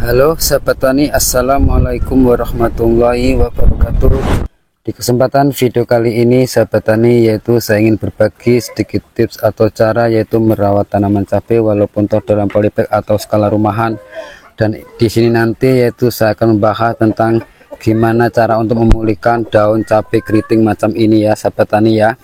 Halo sahabat tani, assalamualaikum warahmatullahi wabarakatuh. Di kesempatan video kali ini sahabat tani, yaitu saya ingin berbagi sedikit tips atau cara yaitu merawat tanaman cabai walaupun toh dalam polybag atau skala rumahan. Dan di sini nanti yaitu saya akan membahas tentang gimana cara untuk memulihkan daun cabai keriting macam ini ya sahabat tani ya.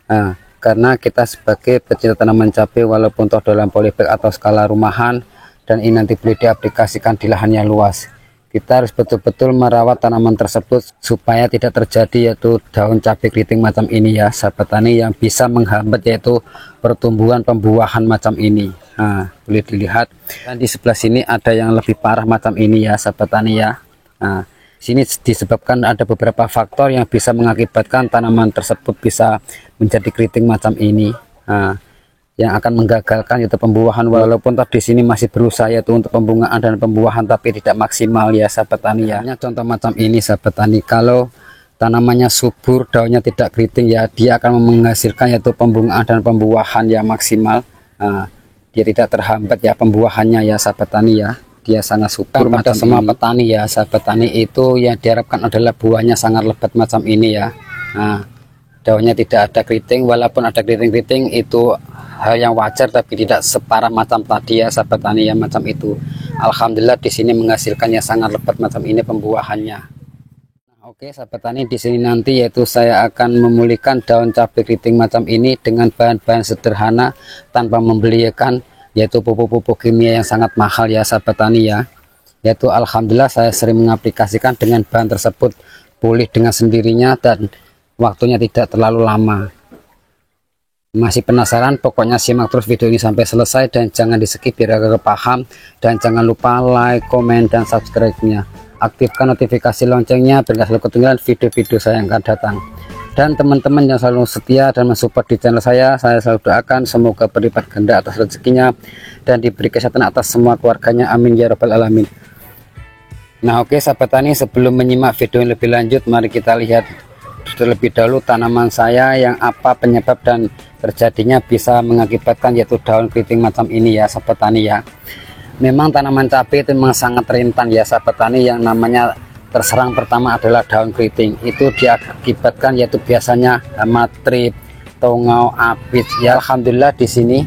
Nah, karena kita sebagai pecinta tanaman cabai walaupun toh dalam polybag atau skala rumahan, dan ini nanti boleh diaplikasikan di lahan yang luas, kita harus betul-betul merawat tanaman tersebut supaya tidak terjadi yaitu daun cabai keriting macam ini ya sahabat tani, yang bisa menghambat yaitu pertumbuhan pembuahan macam ini. Nah, boleh dilihat, dan di sebelah sini ada yang lebih parah macam ini ya sahabat tani ya. Nah, sini disebabkan ada beberapa faktor yang bisa mengakibatkan tanaman tersebut bisa menjadi keriting macam ini. Nah, yang akan menggagalkan yaitu pembuahan, walaupun di sini masih berusaha yaitu untuk pembungaan dan pembuahan tapi tidak maksimal ya sahabat tani ya. Contoh macam ini sahabat tani, kalau tanamannya subur, daunnya tidak keriting ya, dia akan menghasilkan yaitu pembungaan dan pembuahan yang maksimal. Nah, dia tidak terhambat ya pembuahannya ya sahabat tani ya, dia sangat subur pada semua petani ya sahabat tani. Itu yang diharapkan adalah buahnya sangat lebat macam ini ya. Nah, daunnya tidak ada keriting, walaupun ada keriting-keriting itu hal yang wajar tapi tidak separah macam tadi ya sahabat tani ya, macam itu. Alhamdulillah di sini menghasilkannya sangat lebat macam ini pembuahannya. Oke sahabat tani, di sini nanti yaitu saya akan memulihkan daun cabai keriting macam ini dengan bahan-bahan sederhana tanpa membelikan yaitu pupuk-pupuk kimia yang sangat mahal ya sahabat tani ya. Yaitu alhamdulillah saya sering mengaplikasikan dengan bahan tersebut pulih dengan sendirinya dan waktunya tidak terlalu lama. Masih penasaran? Pokoknya simak terus video ini sampai selesai dan jangan di skip biar agak paham, dan jangan lupa like, komen, dan subscribe-nya. Aktifkan notifikasi loncengnya biar selalu ketinggalan video-video saya yang akan datang. Dan teman-teman yang selalu setia dan mensupport di channel saya selalu doakan semoga berlipat ganda atas rezekinya dan diberi kesehatan atas semua keluarganya, amin ya rabbal alamin. Nah oke sahabat tani, sebelum menyimak video yang lebih lanjut, mari kita lihat terlebih dahulu tanaman saya yang apa penyebab dan terjadinya bisa mengakibatkan yaitu daun keriting macam ini ya sahabat tani ya. Memang tanaman cabai itu memang sangat rentan ya sahabat tani, yang namanya terserang pertama adalah daun keriting. Itu diakibatkan yaitu biasanya hama trip, tongau, apis ya. Alhamdulillah di sini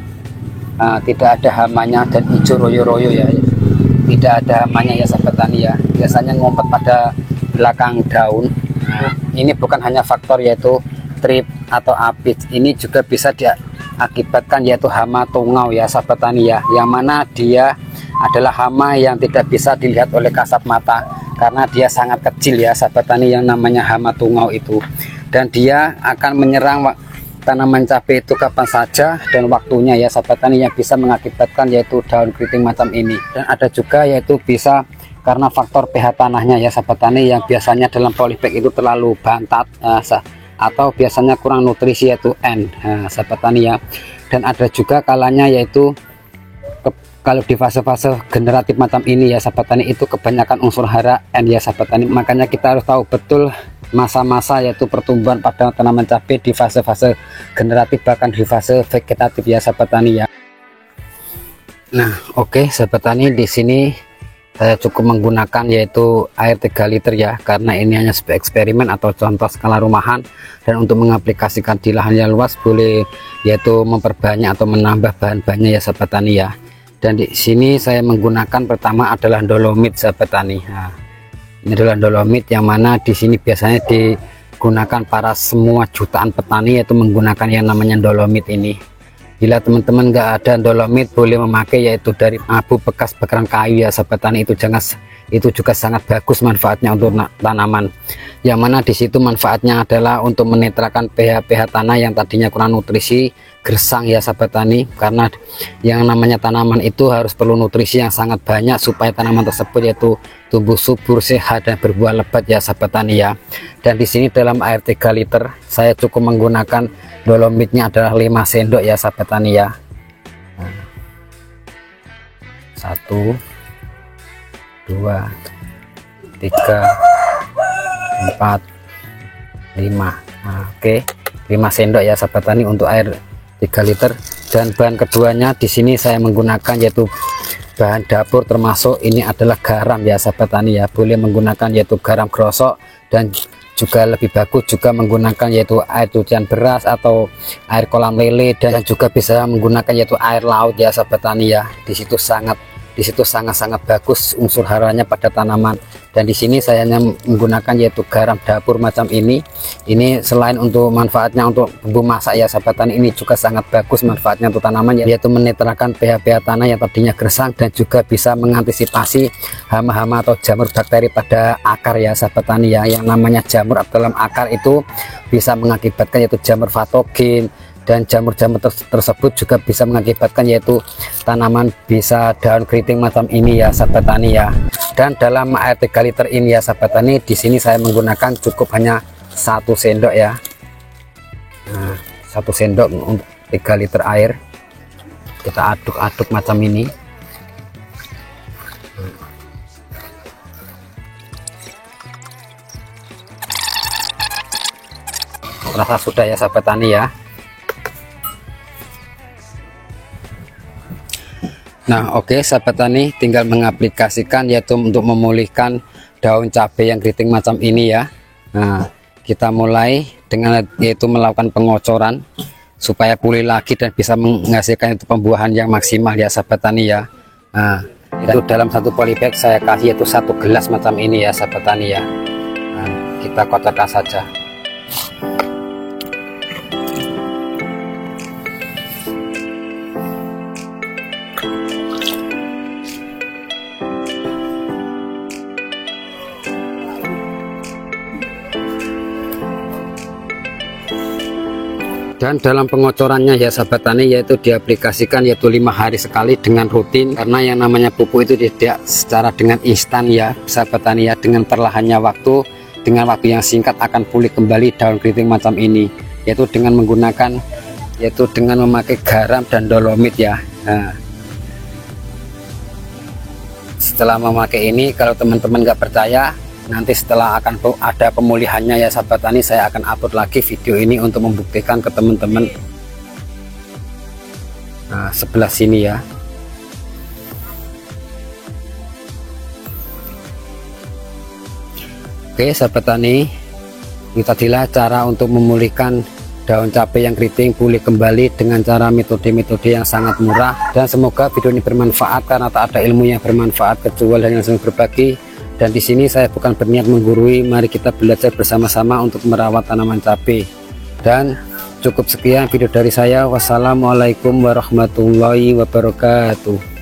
tidak ada hamanya dan hijau royo-royo ya, tidak ada hamanya ya sahabat tani ya. Biasanya ngumpet pada belakang daun. Nah, ini bukan hanya faktor yaitu trip atau apis, ini juga bisa diakibatkan yaitu hama tungau ya sahabat tani ya, yang mana dia adalah hama yang tidak bisa dilihat oleh kasat mata karena dia sangat kecil ya sahabat tani, yang namanya hama tungau itu. Dan dia akan menyerang tanaman cabai itu kapan saja dan waktunya ya sahabat tani, yang bisa mengakibatkan yaitu daun keriting macam ini. Dan ada juga yaitu bisa karena faktor pH tanahnya ya sahabat tani, yang biasanya dalam polybag itu terlalu bantat atau biasanya kurang nutrisi yaitu N sahabat tani ya. Dan ada juga kalanya yaitu kalau di fase-fase generatif macam ini ya sahabat tani, itu kebanyakan unsur hara N ya sahabat tani. Makanya kita harus tahu betul masa-masa yaitu pertumbuhan pada tanaman cabai di fase-fase generatif bahkan di fase vegetatif ya sahabat tani ya. Nah oke sahabat tani, di sini saya cukup menggunakan yaitu air 3 liter ya, karena ini hanya sebagai eksperimen atau contoh skala rumahan, dan untuk mengaplikasikan di lahan yang luas boleh yaitu memperbanyak atau menambah bahan-bahannya ya sahabat tani ya. Dan di sini saya menggunakan pertama adalah dolomit sahabat tani. Nah, ini adalah dolomit yang mana di sini biasanya digunakan para semua jutaan petani yaitu menggunakan yang namanya dolomit ini. Bila teman-teman nggak ada dolomit, boleh memakai yaitu dari abu bekas bakaran kayu ya sahabat tani. Itu juga sangat bagus manfaatnya untuk tanaman, yang mana di situ manfaatnya adalah untuk menetralkan pH tanah yang tadinya kurang nutrisi, gersang ya sahabat tani. Karena yang namanya tanaman itu harus perlu nutrisi yang sangat banyak supaya tanaman tersebut yaitu tumbuh subur, sehat, dan berbuah lebat ya sahabat tani ya. Dan di sini dalam air 3 liter saya cukup menggunakan dolomitnya adalah 5 sendok ya sahabat tani ya. 1 2 3 4 5. Nah, oke, 5 sendok ya sahabat tani untuk air 3 liter. Dan bahan keduanya di sini saya menggunakan yaitu bahan dapur, termasuk ini adalah garam ya sahabat tani ya. Boleh menggunakan yaitu garam grosok, dan juga lebih bagus juga menggunakan yaitu air cucian beras atau air kolam lele, dan juga bisa menggunakan yaitu air laut ya sahabat tani ya. Di situ sangat-sangat bagus unsur haranya pada tanaman. Dan di sini saya hanya menggunakan yaitu garam dapur macam ini. Ini selain untuk manfaatnya untuk bumbu masak ya sahabat tani, ini juga sangat bagus manfaatnya untuk tanaman, yaitu menetralkan pH tanah yang tadinya gersang, dan juga bisa mengantisipasi hama-hama atau jamur bakteri pada akar ya sahabat tani ya. Yang namanya jamur dalam akar itu bisa mengakibatkan yaitu jamur patogen, dan jamur-jamur tersebut juga bisa mengakibatkan yaitu tanaman bisa daun keriting macam ini ya sahabat tani ya. Dan dalam air 3 liter ini ya sahabat tani, di sini saya menggunakan cukup hanya 1 sendok ya. Nah, 1 sendok untuk 3 liter air. Kita aduk-aduk macam ini. Rasa sudah ya sahabat tani ya. Nah oke sahabat tani, tinggal mengaplikasikan yaitu untuk memulihkan daun cabai yang keriting macam ini ya. Nah kita mulai dengan yaitu melakukan pengocoran supaya pulih lagi dan bisa menghasilkan itu pembuahan yang maksimal ya sahabat tani ya. Nah itu dalam 1 polybag saya kasih yaitu 1 gelas macam ini ya sahabat tani ya. Nah, kita kotorkan saja. Dan dalam pengocorannya ya sahabat tani, yaitu diaplikasikan yaitu 5 hari sekali dengan rutin, karena yang namanya pupuk itu tidak secara dengan instan ya sahabat tani ya. Dengan perlahannya waktu, dengan waktu yang singkat akan pulih kembali daun keriting macam ini, yaitu dengan menggunakan yaitu dengan memakai garam dan dolomit ya. Nah, setelah memakai ini, kalau teman-teman nggak percaya, nanti setelah akan ada pemulihannya ya sahabat tani, saya akan upload lagi video ini untuk membuktikan ke teman-teman. Nah sebelah sini ya. Oke sahabat tani, ini tadilah cara untuk memulihkan daun cabai yang keriting pulih kembali dengan cara metode-metode yang sangat murah. Dan semoga video ini bermanfaat, karena tak ada ilmu yang bermanfaat kecuali yang langsung berbagi. Dan di sini saya bukan berniat menggurui, mari kita belajar bersama-sama untuk merawat tanaman cabai. Dan cukup sekian video dari saya. Wassalamualaikum warahmatullahi wabarakatuh.